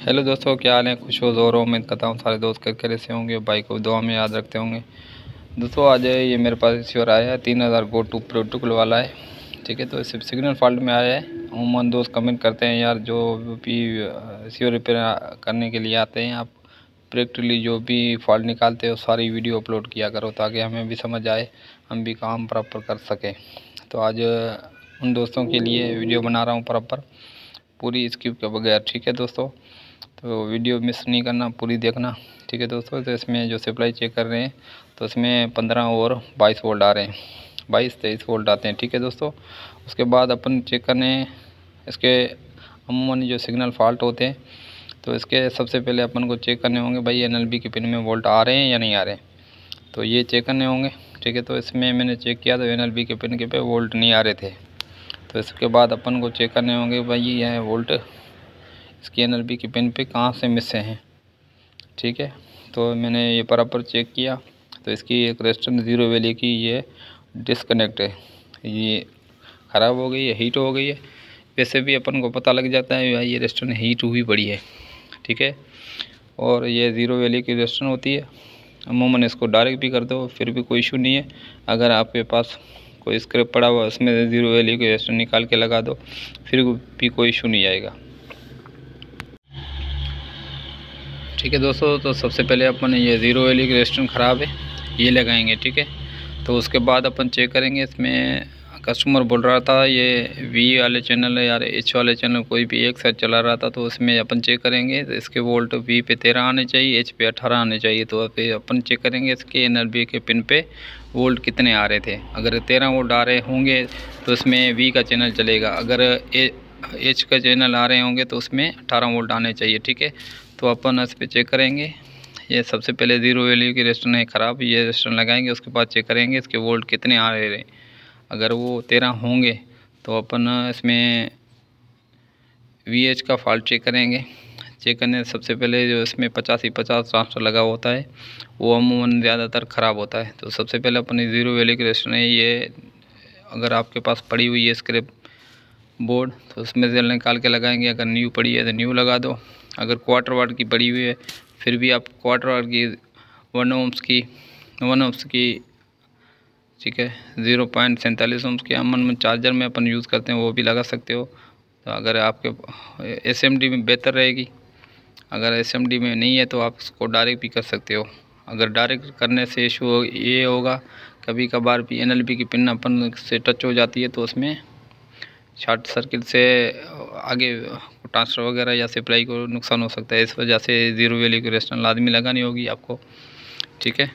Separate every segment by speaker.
Speaker 1: Hello दोस्तों, क्या हाल है। खुश हो ज़ोर उम्मीद करता हूँ सारे दोस्त कैसे से होंगे। भाई को दुआ में याद रखते होंगे। दोस्तों आज ये मेरे पास रिसीवर आया है 3000 गो टू प्रोटोकॉल वाला है। ठीक है, तो सिर्फ सिग्नल फॉल्ट में आया है। उमूमन दोस्त कमेंट करते हैं यार जो भी रिसीवर रिपेयर करने के लिए आते हैं आप प्रैक्टिकली जो भी फॉल्ट निकालते हो सारी वीडियो अपलोड किया करो ताकि हमें भी समझ आए, हम भी काम प्रॉपर कर सकें। तो आज उन दोस्तों के लिए वीडियो बना रहा हूँ प्रॉपर, पूरी स्किप के बगैर। ठीक है दोस्तों, तो वीडियो मिस नहीं करना, पूरी देखना। ठीक है दोस्तों, तो इसमें जो सप्लाई चेक कर रहे हैं तो इसमें 15 और 22 वोल्ट आ रहे हैं, 22-23 वोल्ट आते हैं। ठीक है दोस्तों, उसके बाद अपन चेक करने इसके अमूमन जो सिग्नल फॉल्ट होते हैं तो इसके सबसे पहले अपन को चेक करने होंगे भाई NLB के पिन में वोल्ट आ रहे हैं या नहीं आ रहे हैं, तो ये चेक करने होंगे। ठीक है, तो इसमें मैंने चेक किया तो NLB के पिन के पे वोल्ट नहीं आ रहे थे। तो इसके बाद अपन को चेक करने होंगे भाई यह वोल्ट इसकी NLB की पिन पे कहाँ से मिस हैं। ठीक है, तो मैंने ये बराबर चेक किया तो इसकी एक रेजिस्टेंस 0 वैल्यू की ये डिस्कनेक्ट है, ये ख़राब हो गई है, हीट हो गई है। वैसे भी अपन को पता लग जाता है भाई ये रेजिस्टेंस हीट हुई पड़ी है। ठीक है, और ये 0 वैल्यू की रेजिस्टेंस होती है। अमूमन इसको डायरेक्ट भी कर दो फिर भी कोई इशू नहीं है। अगर आपके पास कोई स्क्रैप पड़ा हुआ उसमें 0 वैल्यू की रेजिस्टेंस निकाल के लगा दो फिर भी कोई इशू नहीं आएगा। ठीक है दोस्तों, तो सबसे पहले अपन ये 0 वैल्यू की रेजिस्टेंस ख़राब है ये लगाएंगे। ठीक है, तो उसके बाद अपन चेक करेंगे। इसमें कस्टमर बोल रहा था ये V वाले चैनल है यार, H वाले चैनल कोई भी एक साथ चला रहा था, तो उसमें अपन चेक करेंगे तो इसके वोल्ट V पे 13 आने चाहिए, H पे 18 आने चाहिए। तो फिर अपन चेक करेंगे इसके NLB के पिन पे वोल्ट कितने आ रहे थे। अगर 13 वोल्ट आ रहे होंगे तो इसमें V का चैनल चलेगा, अगर H का चैनल आ रहे होंगे तो उसमें 18 वोल्ट आने चाहिए। ठीक है, तो अपन इस पर चेक करेंगे। ये सबसे पहले 0 वैल्यू की रेजिस्टेंस है ख़राब, ये रेजिस्टेंस लगाएंगे। उसके बाद चेक करेंगे इसके वोल्ट कितने आ रहे हैं। अगर वो 13 होंगे तो अपन इसमें VH का फॉल्ट चेक करेंगे। चेक करने से सबसे पहले जो इसमें 50-50 ट्रांसफर लगा होता है वो अमूमन ज़्यादातर ख़राब होता है। तो सबसे पहले अपन 0 वैल्यू की रेजिस्टेंस है ये, अगर आपके पास पड़ी हुई है स्क्रैप बोर्ड तो उसमें से निकाल के लगाएंगे। अगर न्यू पड़ी है तो न्यू लगा दो। अगर क्वार्टर वाट की पड़ी हुई है फिर भी आप क्वार्टर वाट की 1 ओम्स की ठीक है 0.47 ओम्स के अमन में चार्जर में अपन यूज़ करते हैं वो भी लगा सकते हो। तो अगर आपके SMD में बेहतर रहेगी, अगर SMD में नहीं है तो आप इसको डायरेक्ट भी कर सकते हो। अगर डायरेक्ट करने से इशू ये होगा कभी कभार भी NLB की पिन अपन से टच हो जाती है तो उसमें शॉर्ट सर्किट से आगे ट्रांसफर वगैरह या सप्लाई को नुकसान हो सकता है। इस वजह से 0 वैल्यू की रेजिस्टेंस लाजमी लगानी होगी आपको। ठीक है,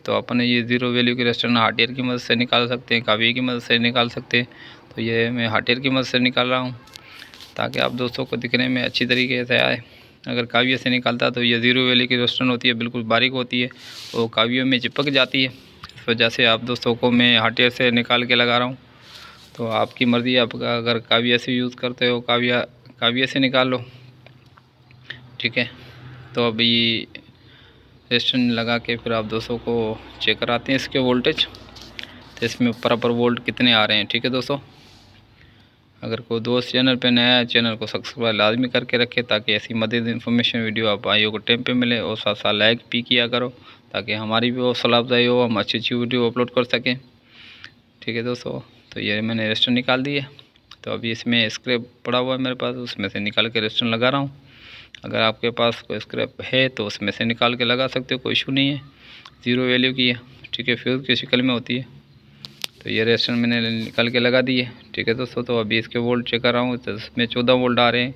Speaker 1: तो अपन ये 0 वैल्यू की रेजिस्टेंस हार्डवेयर की मदद से निकाल सकते हैं, कावी की मदद से निकाल सकते हैं। तो ये मैं हार्डवेयर की मदद से निकाल रहा हूँ ताकि आप दोस्तों को दिखने में अच्छी तरीके से आए। अगर काव्य से निकालता तो ये 0 वैल्यू की रेजिस्टेंस होती है, बिल्कुल बारीक होती है, वो काव्यों में चिपक जाती है। इस वजह से आप दोस्तों को मैं हार्डवेयर से निकाल के लगा रहा हूँ। तो आपकी मर्ज़ी, आपका अगर काव्य से यूज़ करते हो काव्य से निकाल लो। ठीक है, तो अभी रेजिस्टेंस लगा के फिर आप दोस्तों को चेक कराते हैं इसके वोल्टेज, तो इसमें बराबर वोल्ट कितने आ रहे हैं। ठीक है दोस्तों, अगर कोई दोस्त चैनल पे नया है चैनल को सब्सक्राइब लाजमी करके रखे ताकि ऐसी मदद इन्फॉर्मेशन वीडियो आप भाइयों को टाइम पे मिले, और साथ साथ लाइक भी किया करो ताकि हमारी भी हौसला अफजाई हो, हम अच्छी अच्छी वीडियो अपलोड कर सकें। ठीक है दोस्तों, तो ये मैंने रेजिस्टेंस निकाल दी है। तो अभी इसमें स्क्रैप पड़ा हुआ है मेरे पास, उसमें से निकाल के रेजिस्टेंस लगा रहा हूँ। अगर आपके पास कोई स्क्रैप है तो उसमें से निकाल के लगा सकते हो, कोई इशू नहीं है। 0 वैल्यू की है। ठीक है, फ्यूज़ की शिकल में होती है। तो ये रेजिस्टेंस मैंने निकाल के लगा दी है। ठीक है दोस्तों, तो अभी इसके वोल्ट चेक कर रहा हूँ तो इसमें 14 वोल्ट आ रहे हैं,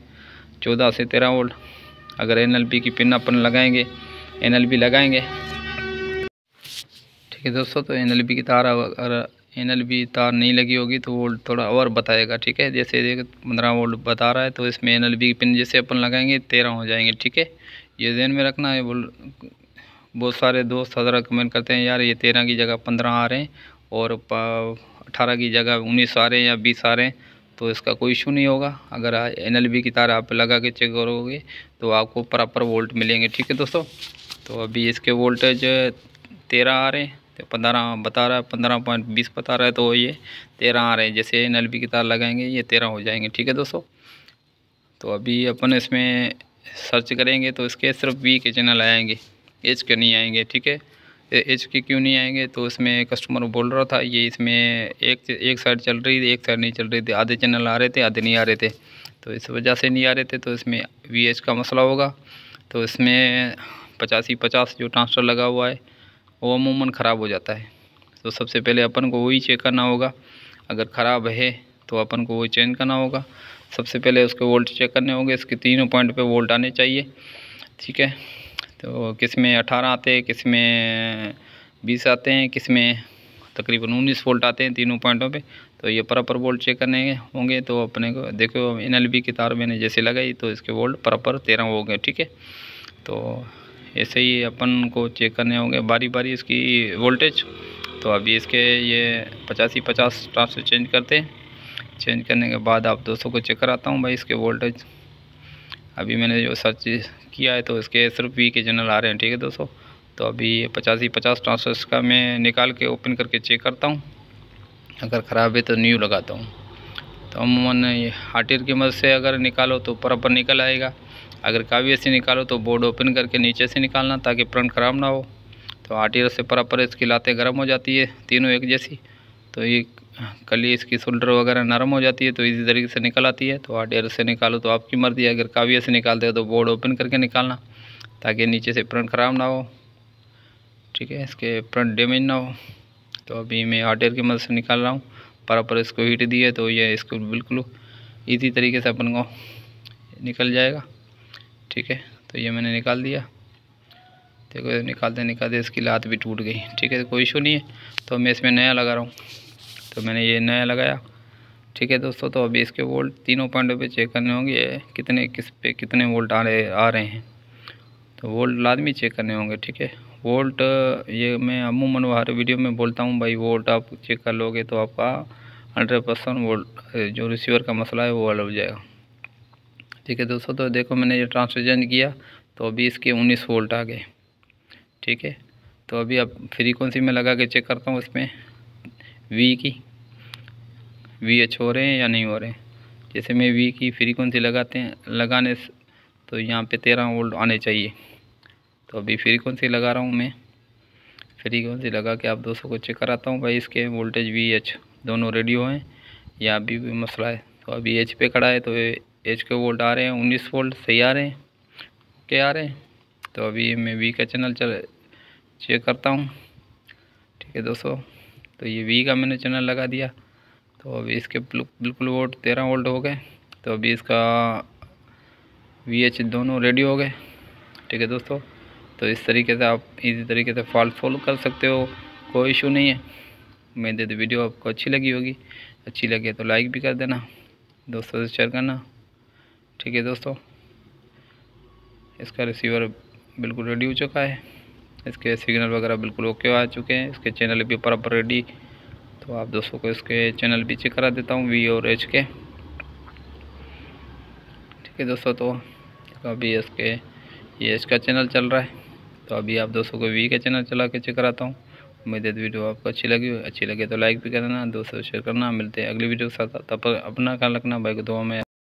Speaker 1: 14 से 13 वोल्ट। अगर NLB की पिन अपन लगाएंगे, NLB लगाएंगे। ठीक है दोस्तों, तो NLB की तार अगर NLB तार नहीं लगी होगी तो वोल्ट थोड़ा और बताएगा। ठीक है, जैसे 15 वोल्ट बता रहा है तो इसमें NLB की पिन जैसे अपन लगाएंगे 13 हो जाएंगे। ठीक है, ये ध्यान में रखना है। बहुत सारे दोस्त हज़रात कमेंट करते हैं यार ये 13 की जगह 15 आ रहे हैं और 18 की जगह 19 आ रहे हैं या 20 आ रहे हैं, तो इसका कोई इशू नहीं होगा। अगर NLB की तार आप लगा के चेक करोगे तो आपको प्रॉपर वोल्ट मिलेंगे। ठीक है दोस्तों, तो अभी इसके वोल्टेज 13 आ रहे हैं, 15 बता रहा है, 15.20 बता रहा है, तो ये 13 आ रहे हैं। जैसे NLB की तार लगाएंगे ये 13 हो जाएंगे। ठीक है दोस्तों, तो अभी अपन इसमें सर्च करेंगे तो इसके सिर्फ वी के चैनल आएंगे, एच के नहीं आएंगे। ठीक है, एच के क्यों नहीं आएंगे? तो इसमें कस्टमर बोल रहा था ये इसमें एक साइड चल रही थी, एक साइड नहीं चल रही थी, आधे चैनल आ रहे थे, आधे नहीं आ रहे थे, तो इस वजह से नहीं आ रहे थे। तो इसमें वी एच का मसला होगा। तो इसमें 50 जो ट्रांसफ़र लगा हुआ है वो अमूमन ख़राब हो जाता है। तो सबसे पहले अपन को वही चेक करना होगा, अगर ख़राब है तो अपन को वही चेंज करना होगा। सबसे पहले उसके वोल्ट चेक करने होंगे, इसके तीनों पॉइंट पे वोल्ट आने चाहिए। ठीक है, तो किस में 18 आते हैं, किस में 20 आते हैं, किस में तकरीबन 19 वोल्ट आते हैं तीनों पॉइंटों पे। तो ये प्रॉपर वोल्ट चेक करने होंगे। तो अपने को देखो NLB की तार मैंने जैसे लगाई तो इसके वोल्ट प्रॉपर 13 हो गए। ठीक है, तो ऐसे ही अपन को चेक करने होंगे बारी बारी इसकी वोल्टेज। तो अभी इसके ये 50 ट्रांसफर चेंज करते हैं। चेंज करने के बाद आप दोस्तों को चेक कराता हूँ भाई इसके वोल्टेज। अभी मैंने जो सर्च किया है तो इसके सिर्फ वी के चैनल आ रहे हैं। ठीक है दोस्तों, तो अभी ये 50 ट्रांसफर का मैं निकाल के ओपन करके चेक करता हूँ, अगर ख़राब है तो न्यू लगाता हूँ। तो अमूमन ये हार्टियर की मदद से अगर निकालो तो प्रॉपर निकल आएगा, अगर कावियर से निकालो तो बोर्ड ओपन करके नीचे से निकालना ताकि प्रिंट ख़राब ना हो। तो हार्टियर से प्रॉपर इसकी लातें गर्म हो जाती है तीनों एक जैसी, तो ये कली इसकी शोल्डर वगैरह नरम हो जाती है तो इसी तरीके से निकल आती है। तो हार्टियर से निकालो तो आपकी मर्ज़ी है, अगर कावियर से निकालते हो तो बोर्ड ओपन करके निकालना ताकि नीचे से प्रिंट ख़राब ना हो। ठीक है, इसके प्रिंट डैमेज ना हो। तो अभी मैं हार्टियर की मदद से निकाल रहा हूँ, प्रॉपर इसको हीट दी है तो ये इसको बिल्कुल इसी तरीके से अपन को निकल जाएगा। ठीक है, तो ये मैंने निकाल दिया। देखो निकालते निकालते इसकी लात भी टूट गई। ठीक है, कोई इशू नहीं है। तो मैं इसमें नया लगा रहा हूँ, तो मैंने ये नया लगाया। ठीक है दोस्तों, तो अभी इसके वोल्ट तीनों पॉइंटों पे चेक करने होंगे कितने किस पे कितने वोल्ट आ रहे हैं। तो वोल्ट लाजमी चेक करने होंगे। ठीक है, वोल्ट ये मैं अमूमन हर वीडियो में बोलता हूँ भाई, वोल्ट आप चेक कर लोगे तो आपका 100% वोल्ट जो रिसीवर का मसला है वो हल हो जाएगा। ठीक है दोस्तों, तो देखो मैंने ये ट्रांसफर चेंज किया तो अभी इसके 19 वोल्ट आ गए। ठीक है, तो अभी अब फ्रीक्वेंसी में लगा के चेक करता हूँ इसमें वी की VH हो रहे हैं या नहीं हो रहे हैं। जैसे मैं वी की फ्रीक्वेंसी लगाने तो यहाँ पे 13 वोल्ट आने चाहिए। तो अभी फ्रीक्वेंसी लगा रहा हूँ मैं, फ्रीक्वेंसी लगा के आप दोस्तों को चेक कराता हूँ भाई इसके वोल्टेज VH दोनों रेडियो हैं या अभी भी मसला है। तो अभी एच पे खड़ा है तो एच के वोल्ट आ रहे हैं 19 वोल्ट सही आ रहे हैं, क्या आ रहे हैं। तो अभी मैं वी का चैनल चेक करता हूँ। ठीक है दोस्तों, तो ये वी का मैंने चैनल लगा दिया। तो अभी इसके बिल्कुल वोल्ट 13 वोल्ट हो गए। तो अभी इसका VH दोनों रेडी हो गए। ठीक है दोस्तों, तो इस तरीके से आप इसी तरीके से फॉल्ट सॉल्व कर सकते हो, कोई इशू नहीं है। उम्मीद है वीडियो आपको अच्छी लगी होगी, अच्छी लगे तो लाइक भी कर देना, दोस्तों से शेयर करना। ठीक है दोस्तों, इसका रिसीवर बिल्कुल रेडी हो चुका है, इसके सिग्नल वगैरह बिल्कुल ओके आ चुके हैं, इसके चैनल भी प्रॉपर रेडी। तो आप दोस्तों को इसके चैनल भी चेक करा देता हूँ वी और एच के। ठीक है दोस्तों, तो अभी इसके ये एच का चैनल चल रहा है, तो अभी आप दोस्तों को वी का चैनल चला के चेक कराता हूँ। उम्मीद है वीडियो आपको अच्छी लगे तो लाइक भी करना, दोस्तों शेयर करना। मिलते हैं अगली वीडियो के साथ, तब अपना ख्याल रखना भाई को दुआ में।